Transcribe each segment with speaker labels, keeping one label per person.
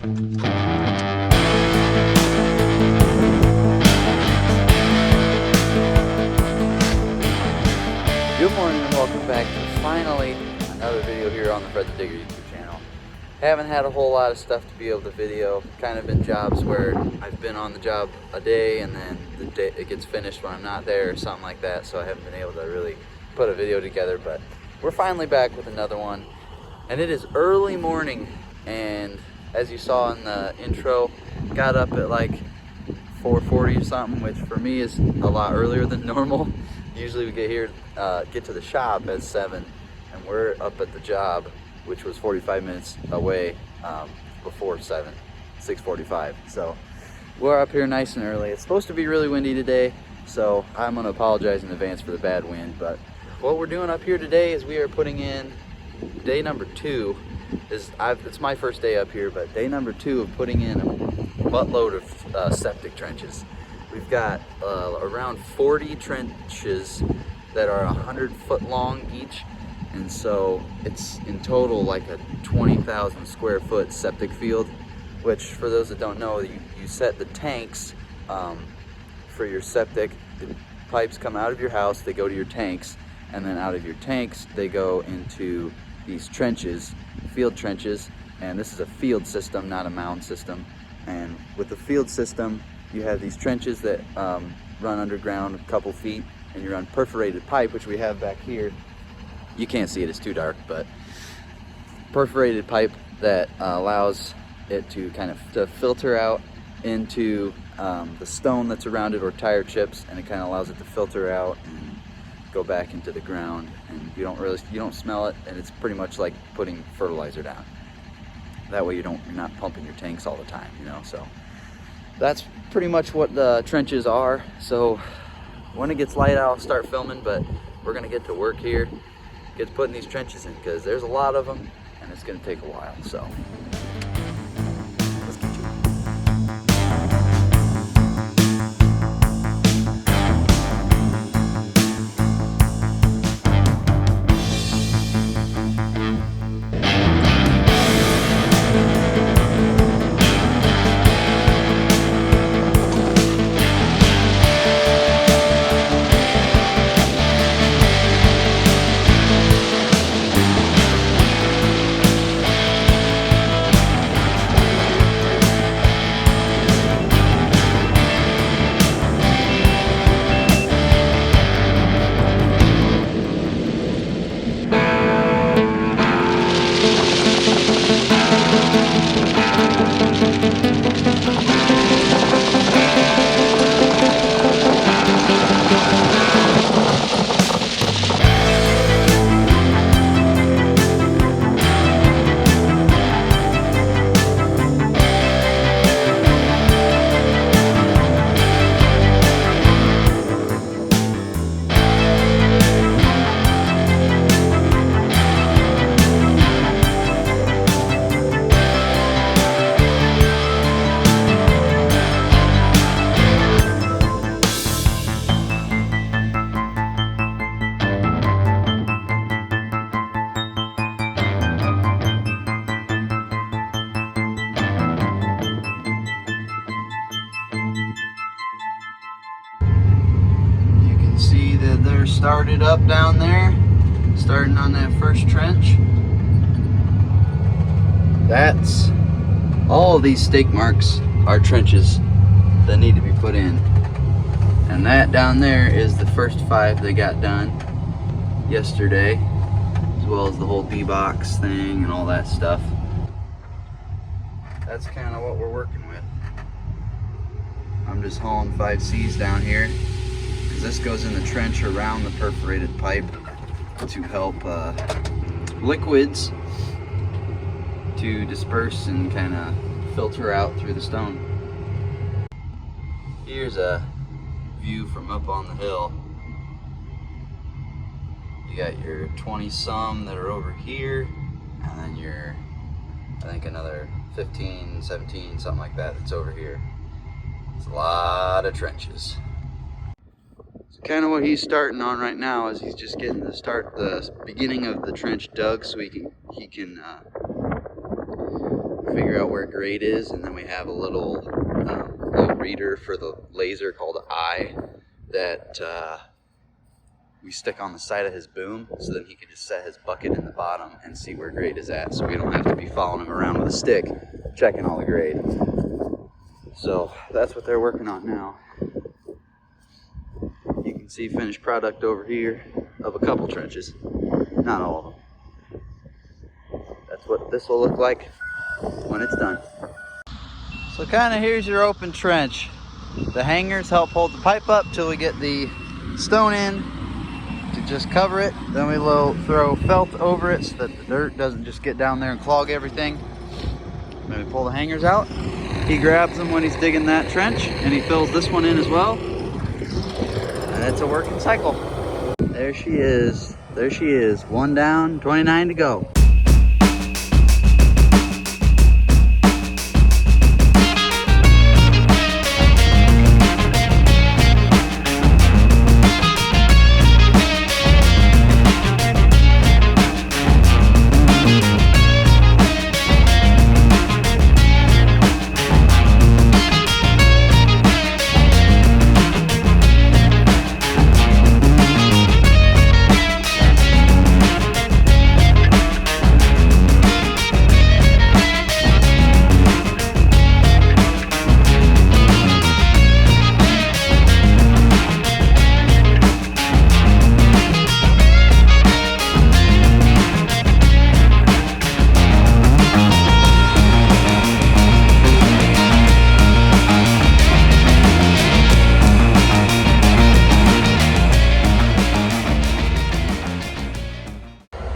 Speaker 1: Good morning and welcome back to finally another video here on the Fred the Digger YouTube channel. Haven't had a whole lot of stuff to be able to video. Kind of been jobs where I've been on the job a day and then the day it gets finished when I'm not there or something like that, so I haven't been able to really put a video together, but we're finally back with another one. And it is early morning, and as you saw in the intro, got up at like 4:40 or something, which for me is a lot earlier than normal. Usually we get to the shop at 7, and we're up at the job, which was 45 minutes away before 7, 6:45. So we're up here nice and early. It's supposed to be really windy today, so I'm gonna apologize in advance for the bad wind. But what we're doing up here today is we are putting in day number 2. It's my first day up here, but day number 2 of putting in a buttload of septic trenches. We've got around 40 trenches that are 100-foot long each, and so it's in total like a 20,000 square foot septic field, which for those that don't know, you set the tanks for your septic. The pipes come out of your house, they go to your tanks, and then out of your tanks they go into these trenches, field trenches, and this is a field system, not a mound system. And with the field system, you have these trenches that run underground a couple feet, and you run perforated pipe, which we have back here. You can't see it, it's too dark, but perforated pipe that allows it to kind of filter out into the stone that's around it or tire chips, and it kind of allows it to filter out and go back into the ground, and you don't smell it, and it's pretty much like putting fertilizer down. That way you're not pumping your tanks all the time, you know. So that's pretty much what the trenches are. So when it gets light, I'll start filming, but we're gonna get to work here, get to putting these trenches in, because there's a lot of them and it's gonna take a while. So let's get to it. They're started up down there, starting on that first trench. That's all of these stake marks are trenches that need to be put in, and that down there is the first 5 they got done yesterday, as well as the whole D-box thing and all that stuff. That's kind of what we're working with. I'm just hauling 5Cs down here. This goes in the trench around the perforated pipe to help liquids to disperse and kind of filter out through the stone. Here's a view from up on the hill. You got your 20-some that are over here, and then your, I think another 15, 17, something like that that's over here. It's a lot of trenches. Kind of what he's starting on right now is he's just getting the beginning of the trench dug so he can figure out where grade is, and then we have a little reader for the laser called Eye that we stick on the side of his boom, so then he can just set his bucket in the bottom and see where grade is at, so we don't have to be following him around with a stick checking all the grade. So that's what they're working on now. You can see finished product over here of a couple trenches, not all of them. That's what this will look like when it's done. So kind of here's your open trench. The hangers help hold the pipe up till we get the stone in to just cover it. Then we throw felt over it so that the dirt doesn't just get down there and clog everything. Then we pull the hangers out. He grabs them when he's digging that trench, and he fills this one in as well. And it's a working cycle. There she is. There she is. One down, 29 to go.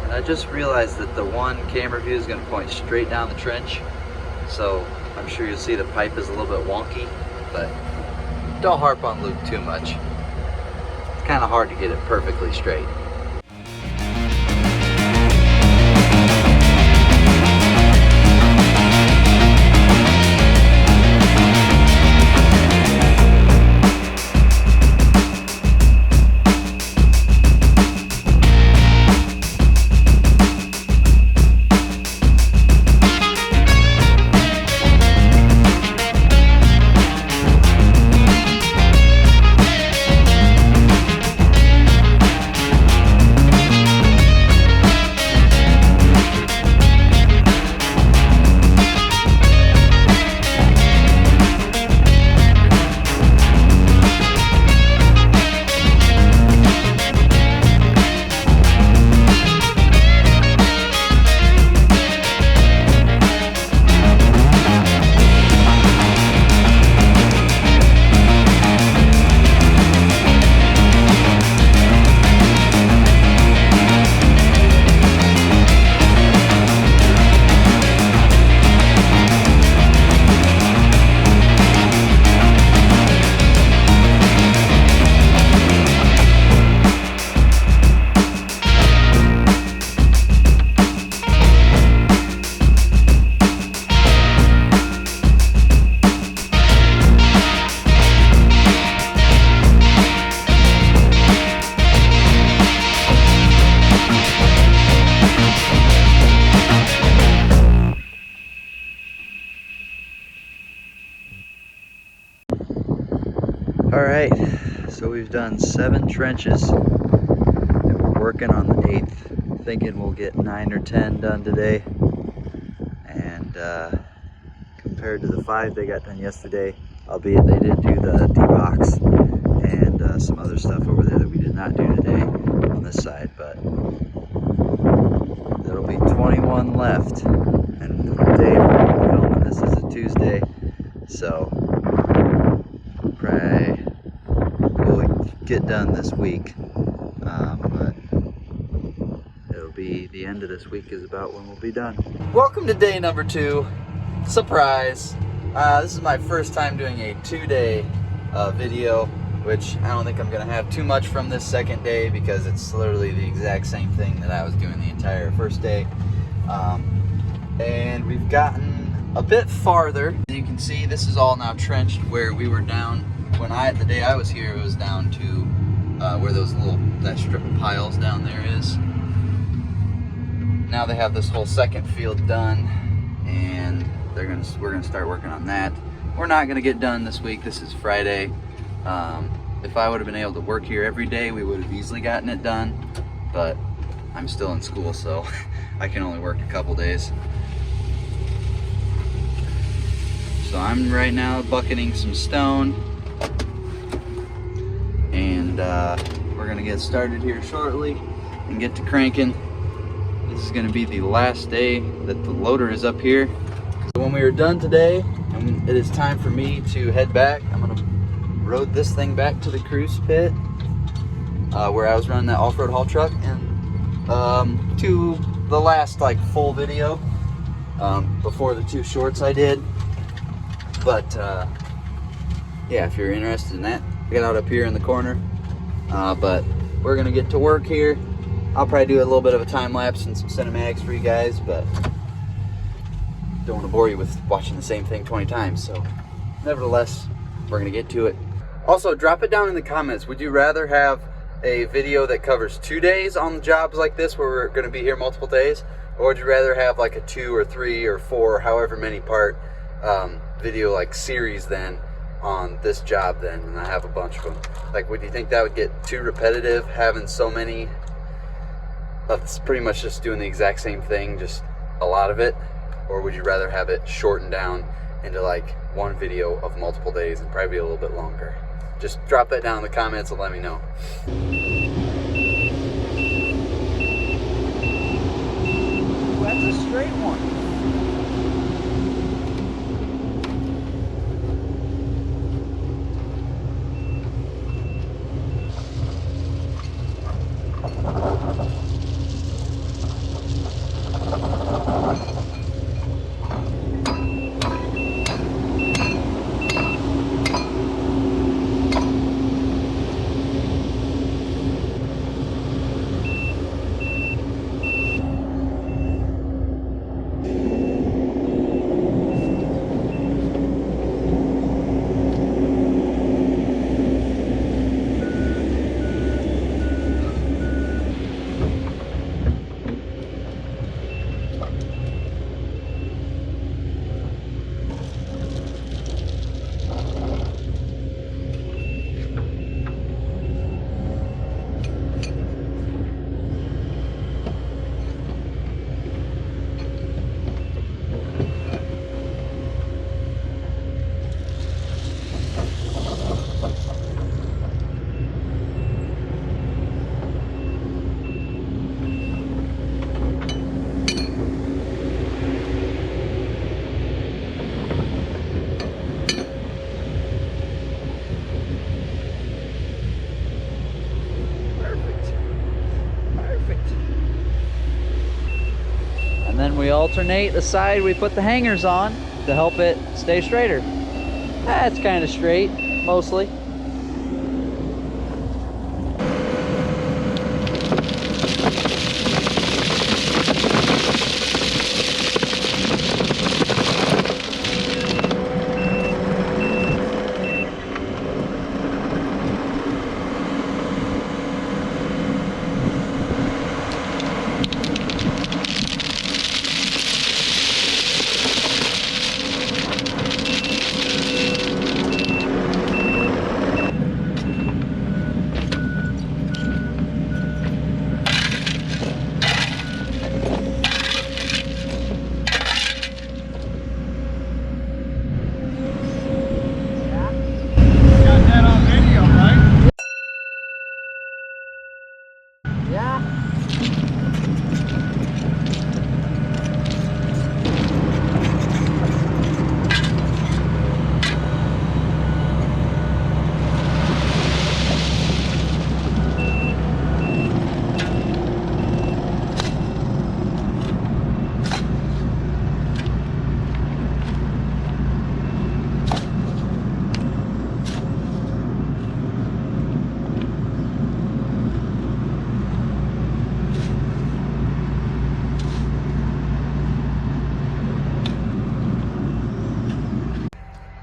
Speaker 1: I just realized that the one camera view is going to point straight down the trench, so I'm sure you'll see the pipe is a little bit wonky, but don't harp on Luke too much. It's kind of hard to get it perfectly straight. Alright, so we've done 7 trenches and we're working on the 8th, thinking we'll get 9 or 10 done today. And compared to the 5 they got done yesterday, albeit they did do the D-box and some other stuff over there that we did not do today on this side, but there'll be 21 left. And the day we're filming this is a Tuesday, so probably we'll get done this week, but it'll be the end of this week is about when we'll be done. Welcome to day number 2. Surprise! This is my first time doing a 2-day video, which I don't think I'm gonna have too much from this second day because it's literally the exact same thing that I was doing the entire first day. And we've gotten a bit farther. As you can see, this is all now trenched where we were down the day I was here. It was down to where that strip of piles down there is. Now they have this whole second field done, and we're gonna start working on that. We're not gonna get done this week. This is Friday. If I would have been able to work here every day, we would have easily gotten it done, but I'm still in school, so I can only work a couple days. So I'm right now bucketing some stone, and we're gonna get started here shortly and get to cranking. This is gonna be the last day that the loader is up here. So when we are done today, and it is time for me to head back, I'm gonna rode this thing back to the cruise pit where I was running that off-road haul truck, and to the last like full video before the 2 shorts I did. But yeah, if you're interested in that, get out up here in the corner. But we're gonna get to work here. I'll probably do a little bit of a time lapse and some cinematics for you guys, but don't want to bore you with watching the same thing 20 times. So nevertheless, we're gonna get to it. Also, drop it down in the comments. Would you rather have a video that covers 2 days on jobs like this where we're gonna be here multiple days? Or would you rather have like a 2 or 3 or 4, however many part video like series then on this job then, and I have a bunch of them? Like, would you think that would get too repetitive, having so many that's pretty much just doing the exact same thing, just a lot of it? Or would you rather have it shortened down into like one video of multiple days and probably be a little bit longer? Just drop that down in the comments and let me know. That's a straight one. And then we alternate the side we put the hangers on to help it stay straighter. It's kind of straight, mostly.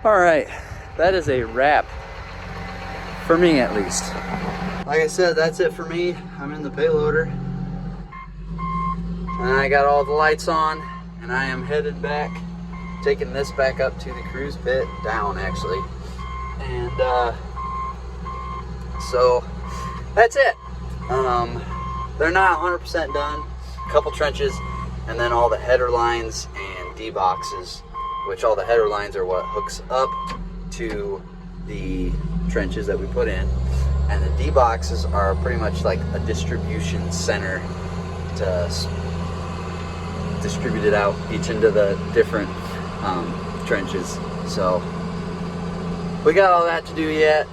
Speaker 1: All right, that is a wrap, for me at least. Like I said, that's it for me. I'm in the payloader, and I got all the lights on, and I am headed back taking this back up to the cruise pit, down actually. And so that's it. They're not 100% done. A couple trenches, and then all the header lines and D-boxes, which all the header lines are what hooks up to the trenches that we put in. And the D-boxes are pretty much like a distribution center to distribute it out each into the different trenches. So we got all that to do yet,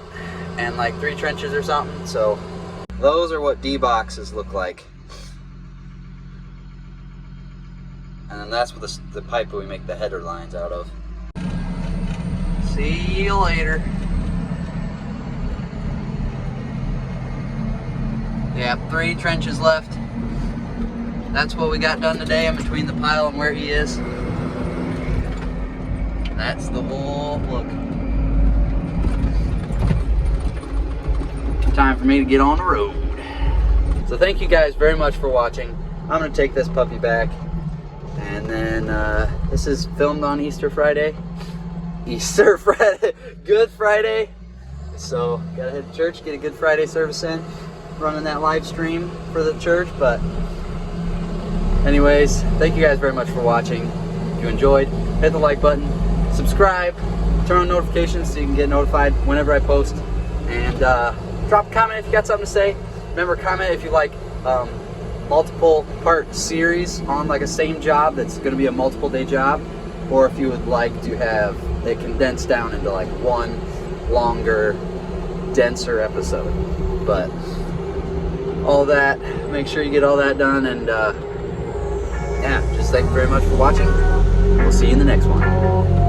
Speaker 1: and like 3 trenches or something. So those are what D-boxes look like. And then that's what the pipe that we make the header lines out of. See you later. Yeah, 3 trenches left. That's what we got done today in between the pile and where he is. That's the whole look. Time for me to get on the road. So thank you guys very much for watching. I'm gonna take this puppy back. And then this is filmed on Easter Friday. Easter Friday, Good Friday. So gotta head to church, get a Good Friday service in. Running that live stream for the church, but anyways, thank you guys very much for watching. If you enjoyed, hit the like button, subscribe, turn on notifications so you can get notified whenever I post, and drop a comment if you got something to say. Remember, comment if you like multiple part series on like a same job that's going to be a multiple day job, or if you would like to have it condensed down into like one longer, denser episode. But all that, make sure you get all that done, and yeah, just thank you very much for watching. We'll see you in the next one.